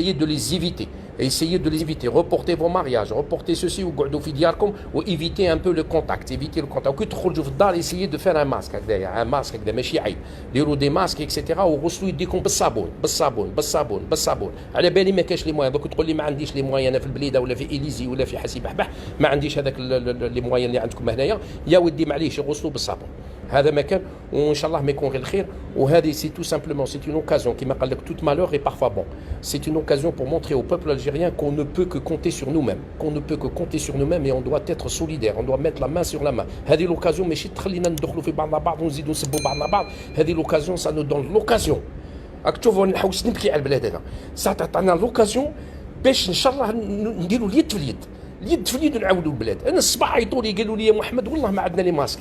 essayez de les éviter. Essayez de les éviter. Reportez vos mariages, reportez ceci ou gardez في دياركم ou évitez un peu le contact. Évitez le contact. كي تخرجوا في الدار essayez de faire un masque هكذايا، un masque هكذا ماشي عيب. ديروا دي ماسك اكسيتيرا وغسلوا يديكم بالصابون بالصابون. على بالي ما كاش لي موان، دوك تقول لي ما عنديش لي موان انا في البليده ولا في اليزي ولا في حسي بحبح، ما عنديش هذاك لي موان اللي عندكم هنايا، يا ودي معليش غسلوا بالصابون. هذا ما كان، وان شاء الله ما يكون غير الخير. وهذه سي تو سامبلومون سي اون اوكازيون كيما قال لك tout malheur est parfois bon. C'est une occasion pour montrer au peuple algérien qu'on ne peut que compter sur nous-mêmes, et on doit être solidaire, on doit mettre la main sur la main. هذه l'occasion ماشي تخلينا ندخلوا في بعضنا بعض ونزيدوا نسبوا بعضنا بعض. هذه l'occasion ça nous donne l'occasion. راك تشوفوا نحوس نبكي على البلاد هذا، ساعة تعطينا لوكازيون باش ان شاء الله نديروا اليد في اليد ونعاودوا البلاد. انا الصباح عيطوا لي قالوا لي يا محمد والله ما عندنا لي ماسك،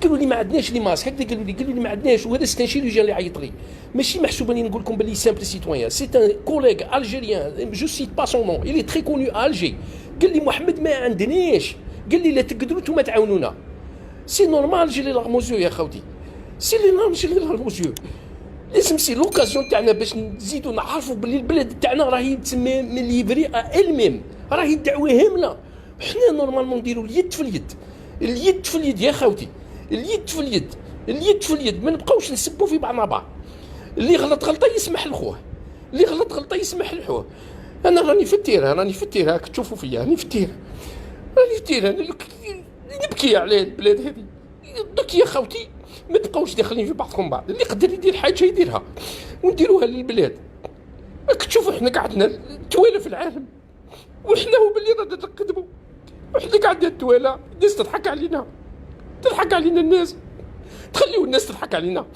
قالوا لي ما عندناش لي ماسك هكذا، قالوا لي ما عندناش. وهذا سي ان شيروجيان اللي عيط لي، ماشي محسوب اني نقول لكم باللي سامبل سيتويان، سي ان كوليغ الجيريان جو سيت با سون نون الي تري كونو ا الجي. قال لي محمد ما عندناش، قال لي لا تقدروا نتوما تعاونونا. سي نورمال جي لي لارموزيو يا خوتي، سي لي نورمال جي لي لارموزيو. لازم سي لوكازيون تاعنا باش نزيدوا نعرفوا باللي البلاد تاعنا راهي تسمى من ليفري الميم، راهي الدعوه هامله. حنا نورمالمون نديروا اليد في اليد يا خوتي، اليد في اليد. ما نبقاوش نسبوا في بعضنا بعض. اللي غلط غلطه يسمح لخوه، اللي غلط غلطه يسمح لخوه. انا راني في التيره راك تشوفوا فيا، راني في التيره نبكي على البلاد هذه. دوك يا خوتي ما تبقاوش داخلين في بعضكم بعض، اللي يقدر يدير حاجه يديرها ونديروها للبلاد. راك تشوفوا احنا قعدنا توالة في العالم، وحنا هو باللي رانا نقدموا، وحنا قعدنا التوالة. الناس تضحك علينا الناس، تخليو الناس تضحك علينا.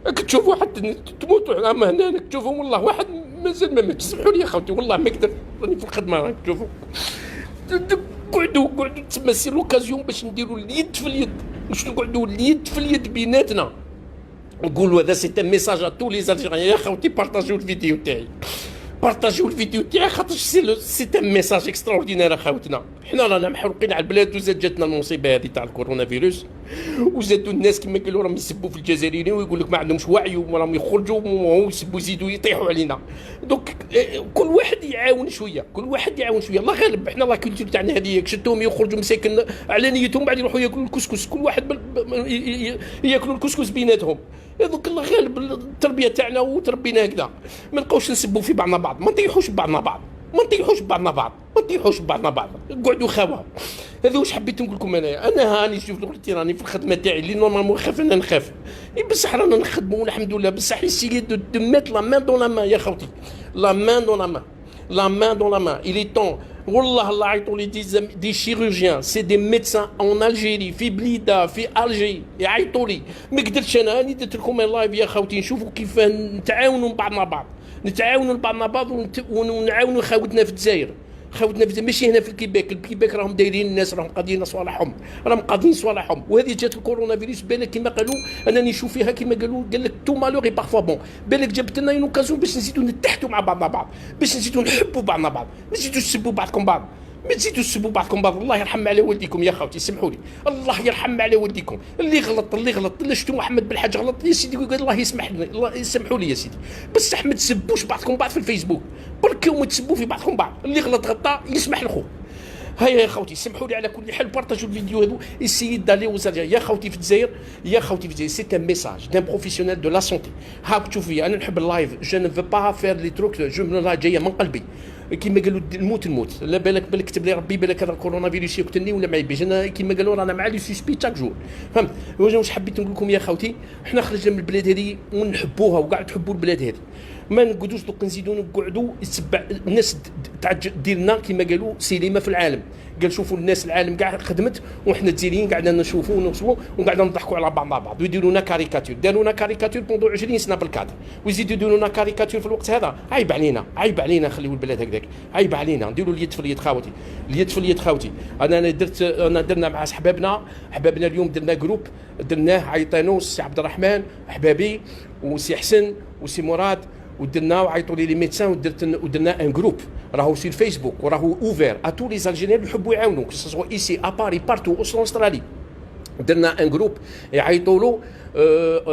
راك تشوفوا حتى تموتوا اما هنا، راك تشوفوا والله واحد مازال ما ماتش. سمحوا لي يا خوتي والله ما نقدر، راني في الخدمه. راك تشوفوا قعدوا تسمى سي لوكازيون باش نديروا اليد في اليد، باش نقعدوا اليد في اليد بيناتنا. نقولوا هذا سي ان ميساج ا تو لي زالجيريان. يا خوتي بارطاجيو الفيديو تاعي، خاطر سي ان ميساج اكستراوردينير. اخوتنا حنا رانا محروقين على البلاد، وزاد جاتنا المصيبه هذه تاع الكورونا فيروس، وزادوا الناس كما قالوا راهم يسبوا في الجزائريين ويقول لك ما عندهمش وعي وراهم يخرجوا ويسبوا يزيدوا يطيحوا علينا. دونك كل واحد يعاون شويه، الله غالب. حنا لا كولتور تاعنا هذه شدوهم يخرجوا مساكن على نيتهم، بعد يروحوا ياكلوا الكسكس، كل واحد ياكلوا الكسكس بيناتهم. هذوك الله غالب التربيه تاعنا وتربينا هكذا. ما نبقاوش نسبوا في بعضنا بعض، ما نطيحوش بعضنا بعض، قعدوا خاوه. هذا واش حبيت نقول لكم. انا هاني شوف قلت راني في الخدمه تاعي اللي نورمالمون خاف انا نخاف، بصح رانا نخدموا والحمد لله. بصح يسيي دو ميت لا مان دون لا مان يا خوتي، لا مان دون لا مان. il est temps. والله الله عيطوا لي دي شيروجيان، سي دي ميدسان اون الجيري، في بليده في الجي، يعيطوا لي. ما قدرتش انا راني درت لكم لايف يا خوتي، نشوفوا كيف نتعاونوا بعضنا بعض، ونعاونوا خاوتنا في الجزائر. ماشي هنا في الكيباك راهم دايرين الناس، راهم قاضيين صوالحهم، وهذه جات الكورونا فيروس. بالك كما قالوا انا نشوف فيها كما قال لك تو مالور بارفوا بون. بالك جابت لنا اون اوكازيون باش نزيدوا نتحدوا مع بعضنا بعض، باش نزيدوا نحبوا بعضنا بعض، ما نزيدوش نسبوا بعضكم بعض. الله يرحم على والديكم يا خوتي، سمحوا لي، الله يرحم على والديكم. اللي غلط اللي شفتوا محمد بالحاج غلط يا سيدي، الله يسمحوا لي يا سيدي. بصح ما تسبوش بعضكم بعض في الفيسبوك، بركوا ما تسبوا في بعضكم بعض. اللي غلط غلطه يسمح لخوه. هيا يا خوتي سمحوا لي على كل حال، بارطاجوا الفيديو هذو، اسيي دالي وزالجيريا. يا خوتي في الجزائر سي ان ميساج دان بروفيسيونيل دو لا سونتي. هاك تشوفي انا نحب اللايف، جو نو فو با فير لي تروك، جو من جايه من قلبي. كيما قالوا الموت، لا بالك كتب لي ربي، بالك هذا الكورونا فيروس يقتلني ولا ما يبيش. انا كيما قالوا رانا مع لي سوسبي تاك جور، فهمت. واش حبيت نقول لكم يا خوتي، حنا خرجنا من البلاد هذه ونحبوها وقاعد تحبوا البلاد هذه. ما نقعدوش دوك نزيدوا نقعدوا الناس تاع ديالنا كيما قالوا سينما في العالم. قال شوفوا الناس العالم كاع خدمت، وحنا الجزائريين قاعدين نشوفوا ونوصلوا وقاعدين نضحكوا على بعضنا بعض، ويديروا لنا كاريكاتير. داروا لنا كاريكاتير بوندو 20 سنه بالكادر، ويزيدوا يديروا لنا كاريكاتير في الوقت هذا. عيب علينا نخليوا البلاد هكذاك، عيب علينا. نديروا اليد في اليد خاوتي. انا درنا مع حبابنا اليوم، درنا جروب، درناه عيطانو سي عبد الرحمن حبابي وسي حسن وسي مراد، ودرنا وعيطوا لي ميدسان، ودرنا ان جروب راهو سي الفيسبوك، وراهو اوفير ا تو لي الجيريان اللي يحبوا يعاونوا، سوا ايسي ا باري بارتو او استرالي. درنا ان جروب يعيطوا له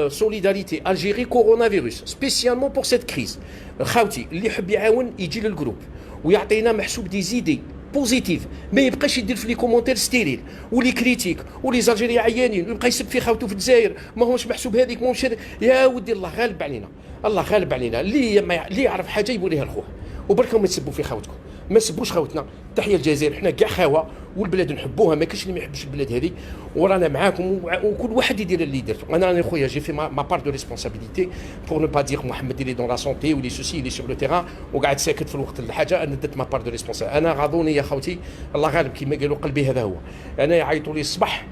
سوليداريتي الجيري كورونا فيروس سبيسيالمون بور سيت كريز. خاوتي اللي يحب يعاون يجي للجروب ويعطينا محسوب دي زيدي بوزيتيف، ما يبقاش يدير في لي كومونتير ستيريل ولي كريتيك ولي زالجيري عيانين ويبقى يسب في خاوته في الجزائر ما هوش محسوب هذيك ماهوش. يا ودي الله غالب علينا، الله غالب علينا. اللي يعرف حاجه يقول لها لخوه وبركم ما تسبوا في خاوتكم، ما تسبوش خاوتنا. تحيه الجزائر، حنا كاع خاوه والبلاد نحبوها، ما كاينش اللي ما يحبش البلاد هذه، ورانا معاكم وكل واحد يدير اللي يدير. انا راني خويا جي في ما بار دو ريسبونسابيلتي بور نو با دير محمد اللي دون لا سونتي ولي سوسي اللي سور لو تيران وقاعد ساكت في الوقت الحاجه. انا درت ما بار دو ريسبونسابيلتي. انا غاضوني يا خوتي الله غالب كيما قالوا قلبي هذا هو. انا يعيطوا لي الصباح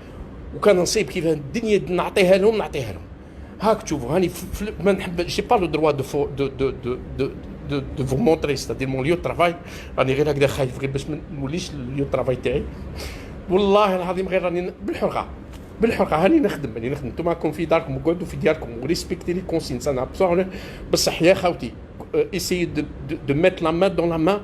وكان نصيب كيف الدنيا نعطيها لهم هاك تشوفوا هاني ما نحب جي با لو دروا دو فو مونتري ستادير مون ليو ترافاي. راني غير هكذا خايف غير باش ما نوليش الليو ترافاي تاعي. والله العظيم غير راني بالحرقه هاني نخدم نتوما راكم في داركم وقعدوا في دياركم وريسبكتي لي كونسينس. انا بصح يا خاوتي اسيي دو ميت لا مان دون لا مان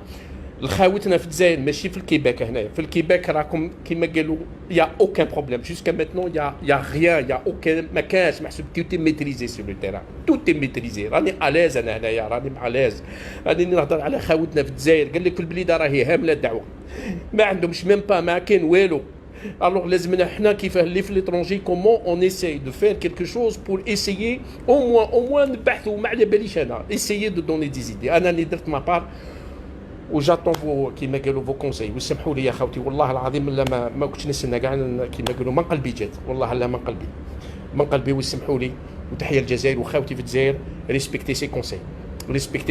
لخاوتنا في الجزائر ماشي في الكيباك. هنايا في الكيباك راكم كيما قالوا يا اوكان بروبليم جوسكا ماتنون يا غيان يا اوكان ما كانش محسوب توتي ميتريزي سور لو تيران توتي ميتريزي. راني الاز انا هنايا راني الاز. راني نهضر على خاوتنا في الجزائر قال لك في البليده راهي هامله الدعوه ما عندهمش ميم با ما كاين والو. Alors لازمنا حنا كيف اللي في ليترونجي كومون اون اساي دو فير كيلكو شوز بور اسايي او موان نبحثوا ما على باليش انا اسايي دو دوني دي زيدي. انا اللي درت ما بار وجاتون فو كيما قالوا فو كونساي. وسمحوا لي يا خوتي والله العظيم لا ما كنتش نستنى كاع كيما قالوا من قلبي جات والله لا من قلبي وسمحوا لي. وتحيه الجزائر وخاوتي في الجزائر ريسبكتي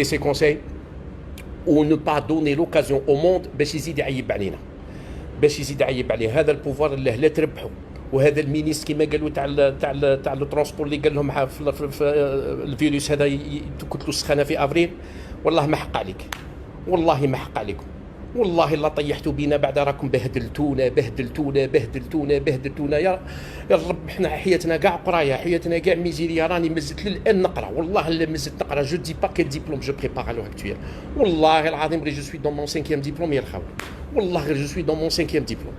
سي كونساي و نو با دوني لوكازيون او موند باش يزيد يعيب علينا هذا البوفوار اللي لا تربحوا. وهذا المينيست كما قالوا تاع الترونسبور اللي قال لهم في الفيروس هذا تكتلوا السخانه في افريل. والله ما حق عليك، والله ما حق عليكم، والله لا طيحتوا بينا بعد راكم بهدلتونا يا الرب. حنا حياتنا كاع قرايه، حياتنا كاع ميزيريا. راني مزت للان نقرا والله لا مزت نقرا. جو دي با كيل ديبلوم جو بريبار ا لو اكتويل. والله العظيم غير جو سوي دون مون 5 ديبلوم يا الخاوي. والله غير جو سوي دون مون 5 ديبلوم.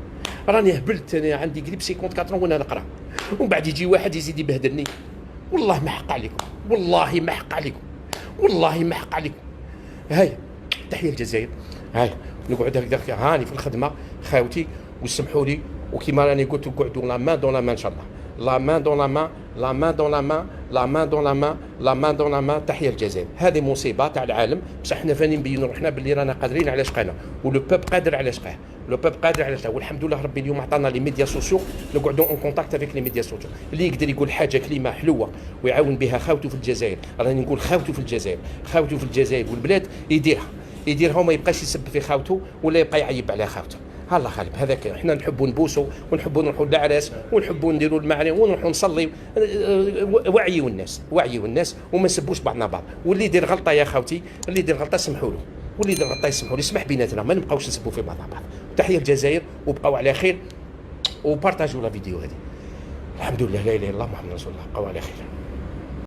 راني هبلت انا عندي قريب 54 وانا نقرا ومن بعد يجي واحد يزيد يبهدلني. والله ما حق عليكم، والله ما حق عليكم. هاي تحيه الجزائر. هاي نقعد هكذا هاني في الخدمه خاوتي وسمحوا لي. وكيما راني قلت نقعدوا لا مان دون لا مان ان شاء الله. لا مان دون لا مان تحيه الجزائر. هذه مصيبه تاع العالم بصح حنا فاني نبينوا روحنا باللي رانا قادرين على شقانا ولو بوب قادر على شقاه. والحمد لله ربي اليوم عطانا لي ميديا سوسيو نقعدوا اون كونتاكت افيك لي ميديا سوسيو. اللي يقدر يقول حاجه كلمه حلوه ويعاون بها خاوته في الجزائر. راني نقول خاوته في الجزائر والبلاد يديرها وما يبقاش يسب في خاوته ولا يبقى يعيب على خاوته. الله غالب هذاك. حنا نحبوا نبوسوا ونحبوا نروحوا للعراس ونحبوا نديروا المعاني ونروحوا نصلي. وعيوا الناس وما نسبوش بعضنا بعض. واللي يدير غلطه يا خاوتي اللي يدير غلطه سمحوا له يسمح بيناتنا ما نبقاوش نسبوا في بعضنا بعض. تحيه الجزائر وبقاو على خير وبارطاجوا لا فيديو هذه. الحمد لله لا اله الا الله محمد رسول الله. بقاو على خير.